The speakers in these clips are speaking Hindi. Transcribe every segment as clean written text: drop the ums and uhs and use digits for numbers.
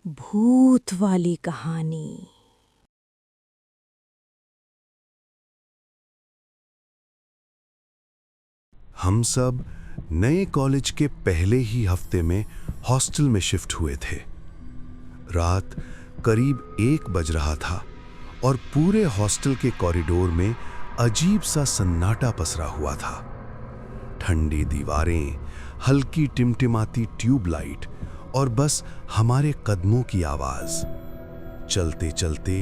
भूत वाली कहानी। हम सब नए कॉलेज के पहले ही हफ्ते में हॉस्टल में शिफ्ट हुए थे। रात करीब 1 बज रहा था और पूरे हॉस्टल के कॉरिडोर में अजीब सा सन्नाटा पसरा हुआ था। ठंडी दीवारें, हल्की टिमटिमाती ट्यूबलाइट और बस हमारे कदमों की आवाज। चलते चलते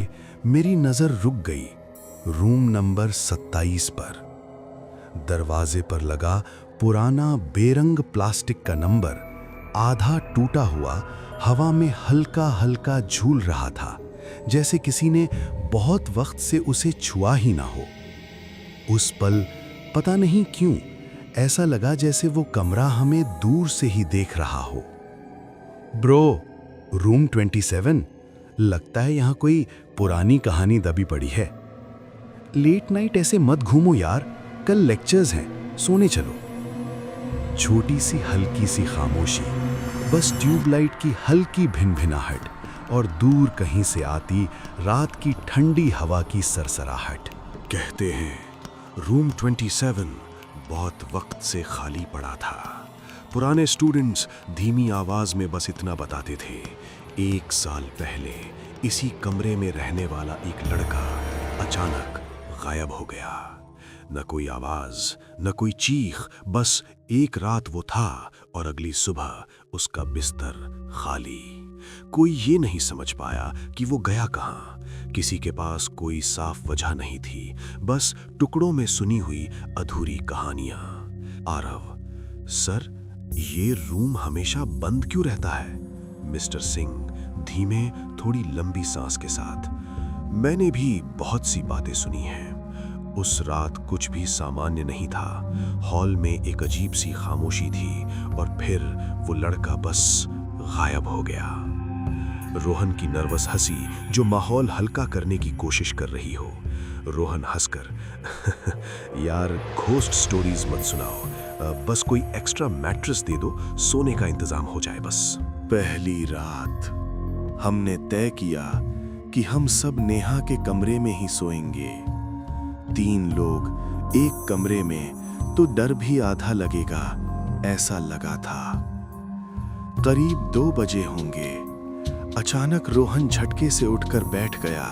मेरी नजर रुक गई रूम नंबर 27 पर। दरवाजे पर लगा पुराना बेरंग प्लास्टिक का नंबर आधा टूटा हुआ हवा में हल्का हल्का झूल रहा था, जैसे किसी ने बहुत वक्त से उसे छुआ ही ना हो। उस पल पता नहीं क्यों ऐसा लगा जैसे वो कमरा हमें दूर से ही देख रहा हो। ब्रो, रूम 27, लगता है यहाँ कोई पुरानी कहानी दबी पड़ी है। लेट नाइट ऐसे मत घूमो यार, कल लेक्चर्स हैं, सोने चलो। छोटी सी हल्की सी खामोशी, बस ट्यूबलाइट की हल्की भिनभिनाहट और दूर कहीं से आती रात की ठंडी हवा की सरसराहट। कहते हैं रूम 27 बहुत वक्त से खाली पड़ा था। पुराने स्टूडेंट्स धीमी आवाज में बस इतना बताते थे, 1 साल पहले इसी कमरे में रहने वाला एक लड़का अचानक गायब हो गया। न कोई आवाज, न कोई चीख, बस एक रात वो था और अगली सुबह उसका बिस्तर खाली। कोई ये नहीं समझ पाया कि वो गया कहाँ। किसी के पास कोई साफ वजह नहीं थी, बस टुकड़ों में सुनी हुई अधूरी कहानियां। आरव, सर, ये रूम हमेशा बंद क्यों रहता है? मिस्टर सिंह धीमे, थोड़ी लंबी सांस के साथ। मैंने भी बहुत सी बातें सुनी हैं। उस रात कुछ भी सामान्य नहीं था। हॉल में एक अजीब सी खामोशी थी और फिर वो लड़का बस गायब हो गया। रोहन की नर्वस हंसी जो माहौल हल्का करने की कोशिश कर रही हो। रोहन हंसकर यार, घोस्ट स्टोरीज मत सुनाओ, बस कोई एक्स्ट्रा मैट्रेस दे दो, सोने का इंतजाम हो जाए बस। पहली रात हमने तय किया कि हम सब नेहा के कमरे में ही सोएंगे। 3 लोग एक कमरे में तो डर भी आधा लगेगा, ऐसा लगा था। करीब 2 बजे होंगे। अचानक रोहन झटके से उठकर बैठ गया।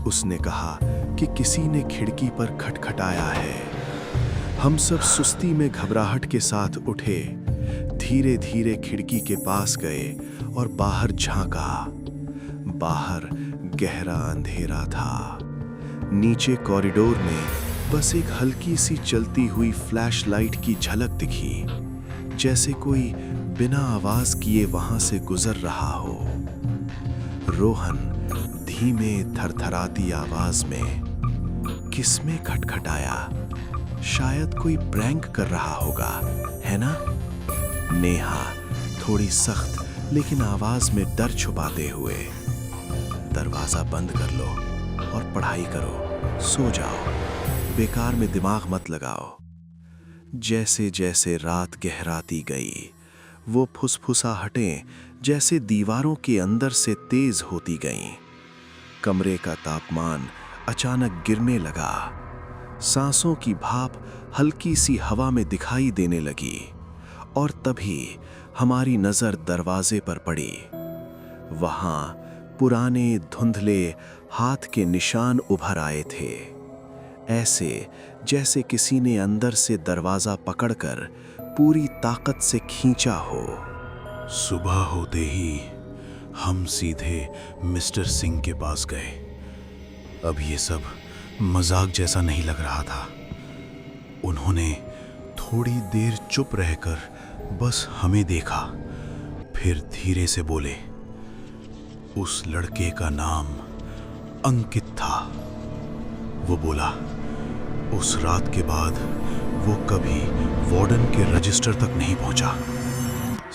उसने कहा कि किसी ने खिड़की पर खटखटाया है। हम सब सुस्ती में घबराहट के साथ उठे, धीरे धीरे खिड़की के पास गए और बाहर झांका। बाहर गहरा अंधेरा था। नीचे कॉरिडोर में बस एक हल्की सी चलती हुई फ्लैशलाइट की झलक दिखी, जैसे कोई बिना आवाज किए वहां से गुजर रहा हो। रोहन धीमे थरथराती आवाज में, किसमें खटखटाया? शायद कोई प्रैंक कर रहा होगा, है ना? नेहा थोड़ी सख्त लेकिन आवाज में डर छुपाते हुए, दरवाजा बंद कर लो और पढ़ाई करो, सो जाओ, बेकार में दिमाग मत लगाओ। जैसे जैसे रात गहराती गई, वो फुसफुसाहटें जैसे दीवारों के अंदर से तेज होती गईं। कमरे का तापमान अचानक गिरने लगा। सांसों की भाप हल्की सी हवा में दिखाई देने लगी और तभी हमारी नजर दरवाजे पर पड़ी। वहां पुराने धुंधले हाथ के निशान उभर आए थे, ऐसे जैसे किसी ने अंदर से दरवाजा पकड़कर पूरी ताकत से खींचा हो। सुबह होते ही हम सीधे मिस्टर सिंह के पास गए। अब ये सब मजाक जैसा नहीं लग रहा था। उन्होंने थोड़ी देर चुप रहकर बस हमें देखा, फिर धीरे से बोले, उस लड़के का नाम अंकित था। वो बोला, उस रात के बाद वो कभी वार्डन के रजिस्टर तक नहीं पहुंचा।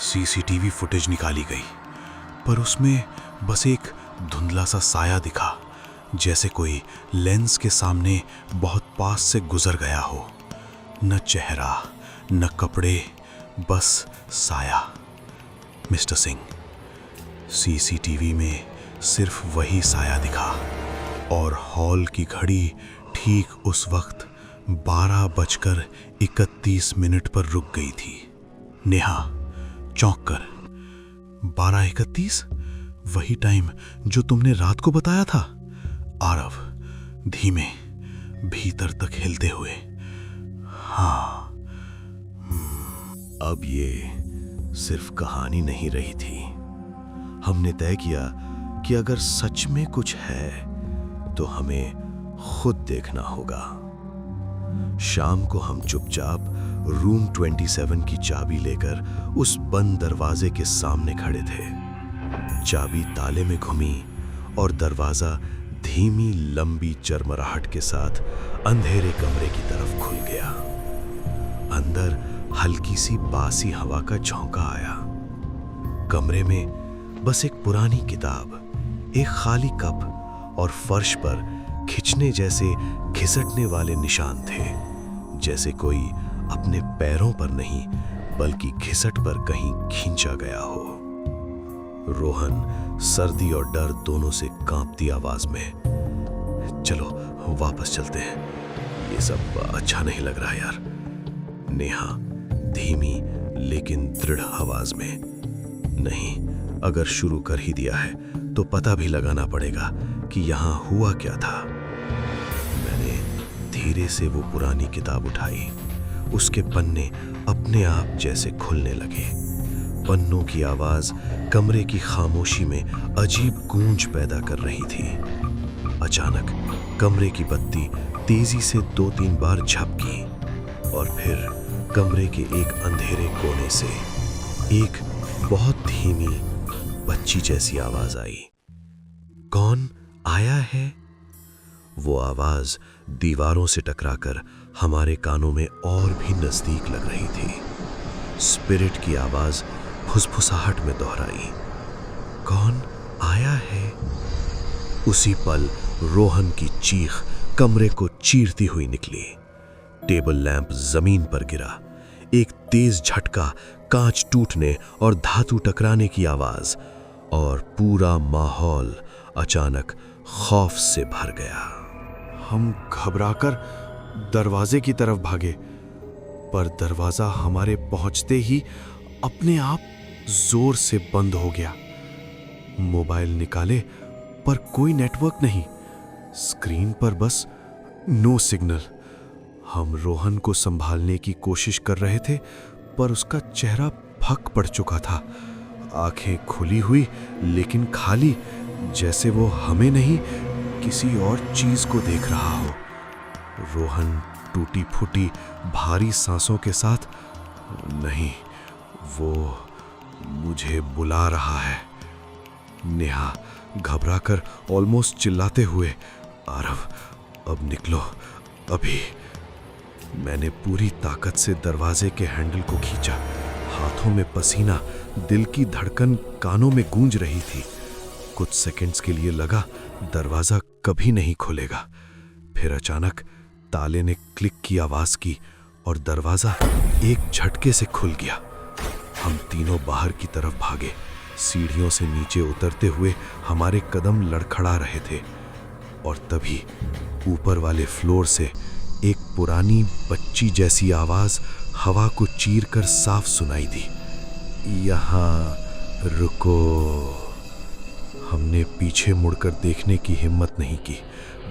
सीसीटीवी फुटेज निकाली गई, पर उसमें बस एक धुंधला सा साया दिखा, जैसे कोई लेंस के सामने बहुत पास से गुजर गया हो। न चेहरा, न कपड़े, बस साया। मिस्टर सिंह, सीसीटीवी में सिर्फ वही साया दिखा और हॉल की घड़ी ठीक उस वक्त 12:31 पर रुक गई थी। नेहा चौंक कर, 12:31? वही टाइम जो तुमने रात को बताया था। आरव धीमे, भीतर तक हिलते हुए, हाँ। अब ये सिर्फ कहानी नहीं रही थी। हमने तय किया कि अगर सच में कुछ है तो हमें खुद देखना होगा। शाम को हम चुपचाप रूम 27 की चाबी लेकर उस बंद दरवाजे के सामने खड़े थे। चाबी ताले में घुमी और दरवाजा धीमी लंबी चरमराहट के साथ अंधेरे कमरे की तरफ खुल गया। अंदर हल्की सी बासी हवा का झोंका आया। कमरे में बस एक पुरानी किताब, एक खाली कप और फर्श पर खिंचने जैसे घिसटने वाले निशान थे, जैसे कोई अपने पैरों पर नहीं बल्कि घिसट पर कहीं खींचा गया हो। रोहन सर्दी और डर दोनों से कांपती आवाज में, चलो वापस चलते हैं, ये सब अच्छा नहीं लग रहा यार। नेहा धीमी लेकिन दृढ़ आवाज में, नहीं, अगर शुरू कर ही दिया है तो पता भी लगाना पड़ेगा कि यहां हुआ क्या था। मैंने धीरे से वो पुरानी किताब उठाई। उसके पन्ने अपने आप जैसे खुलने लगे। पन्नों की आवाज कमरे की खामोशी में अजीब गूंज पैदा कर रही थी। अचानक कमरे की बत्ती तेजी से 2-3 बार झपकी और फिर कमरे के एक अंधेरे कोने से एक बहुत धीमी बच्ची जैसी आवाज आई। कौन आया है? वो आवाज दीवारों से टकराकर हमारे कानों में और भी नजदीक लग रही थी। स्पिरिट की आवाज फुसफुसाहट में दोहराई, कौन आया है? उसी पल रोहन की चीख कमरे को चीरती हुई निकली। टेबल लैंप जमीन पर गिरा। एक तेज झटका, कांच टूटने और धातु टकराने की आवाज, और पूरा माहौल अचानक खौफ से भर गया। हम घबराकर दरवाजे की तरफ भागे, पर दरवाजा हमारे पहुंचते ही अपने आप जोर से बंद हो गया। मोबाइल निकाले पर कोई नेटवर्क नहीं, स्क्रीन पर बस नो सिग्नल। हम रोहन को संभालने की कोशिश कर रहे थे, पर उसका चेहरा फक पड़ चुका था। आंखें खुली हुई लेकिन खाली, जैसे वो हमें नहीं किसी और चीज को देख रहा हो। रोहन टूटी फूटी भारी सांसों के साथ, नहीं, वो मुझे बुला रहा है। नेहा घबराकर ऑलमोस्ट चिल्लाते हुए, आरव अब निकलो अभी। मैंने पूरी ताकत से दरवाजे के हैंडल को खींचा। हाथों में पसीना, दिल की धड़कन कानों में गूंज रही थी। कुछ सेकंड्स के लिए लगा दरवाजा कभी नहीं खुलेगा। फिर अचानक ताले ने क्लिक की आवाज की और दरवाजा एक झटके से खुल गया। हम तीनों बाहर की तरफ भागे। सीढ़ियों से नीचे उतरते हुए हमारे कदम लड़खड़ा रहे थे और तभी ऊपर वाले फ्लोर से एक पुरानी बच्ची जैसी आवाज हवा को चीरकर साफ सुनाई दी, यहाँ रुको। हमने पीछे मुड़कर देखने की हिम्मत नहीं की,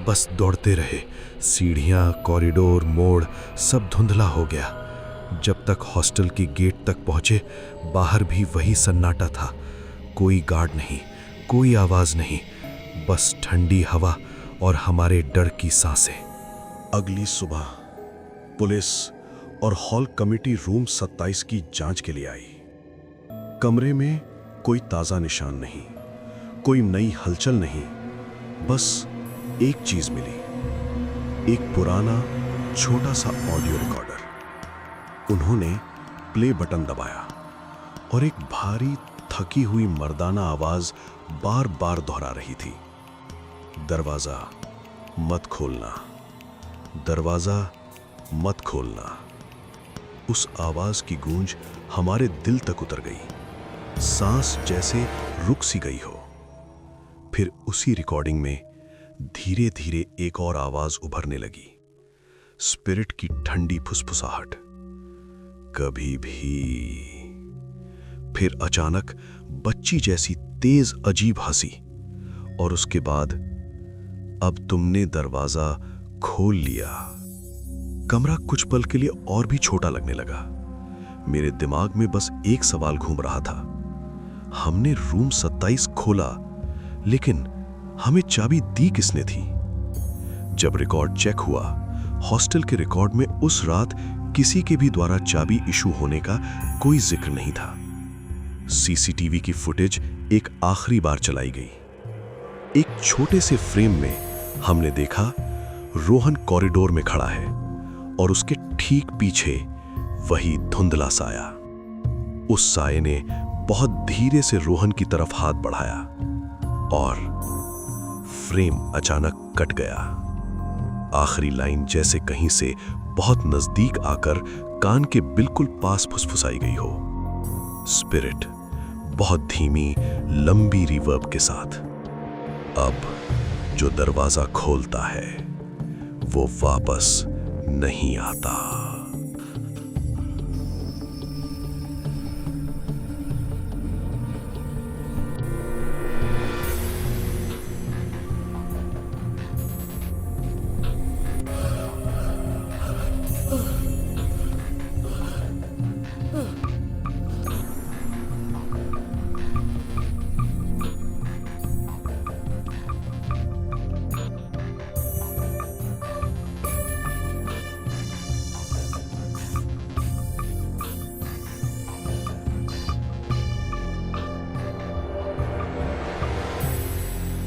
बस दौड़ते रहे। सीढ़ियां, कॉरिडोर, मोड़ सब धुंधला हो गया। जब तक हॉस्टल की गेट तक पहुंचे, बाहर भी वही सन्नाटा था। कोई गार्ड नहीं, कोई आवाज नहीं, बस ठंडी हवा और हमारे डर की सांसें। अगली सुबह पुलिस और हॉल कमिटी रूम 27 की जांच के लिए आई। कमरे में कोई ताजा निशान नहीं, कोई नई हलचल नहीं, बस एक चीज मिली, एक पुराना छोटा सा ऑडियो रिकॉर्डर। उन्होंने प्ले बटन दबाया और एक भारी थकी हुई मर्दाना आवाज बार बार दोहरा रही थी, दरवाजा मत खोलना, दरवाजा मत खोलना। उस आवाज की गूंज हमारे दिल तक उतर गई। सांस जैसे रुक सी गई हो। फिर उसी रिकॉर्डिंग में धीरे धीरे एक और आवाज उभरने लगी, स्पिरिट की ठंडी फुसफुसाहट, कभी भी। फिर अचानक बच्ची जैसी तेज अजीब हंसी, और उसके बाद, अब तुमने दरवाजा खोल लिया। कमरा कुछ पल के लिए और भी छोटा लगने लगा। मेरे दिमाग में बस एक सवाल घूम रहा था, हमने रूम 27 खोला, लेकिन हमें चाबी दी किसने थी? जब रिकॉर्ड चेक हुआ, हॉस्टल के रिकॉर्ड में उस रात किसी के भी द्वारा चाबी इशू होने का कोई जिक्र नहीं था। सीसीटीवी की फुटेज एक आखिरी बार चलाई गई। एक छोटे से फ्रेम में हमने देखा रोहन कॉरिडोर में खड़ा है और उसके ठीक पीछे वही धुंधला साया। उस साये ने बहुत धीरे से रोहन की तरफ हाथ बढ़ाया और फ्रेम अचानक कट गया। आखिरी लाइन जैसे कहीं से बहुत नजदीक आकर कान के बिल्कुल पास फुसफुसाई गई हो। स्पिरिट बहुत धीमी लंबी रिवर्ब के साथ, अब जो दरवाजा खोलता है वो वापस नहीं आता।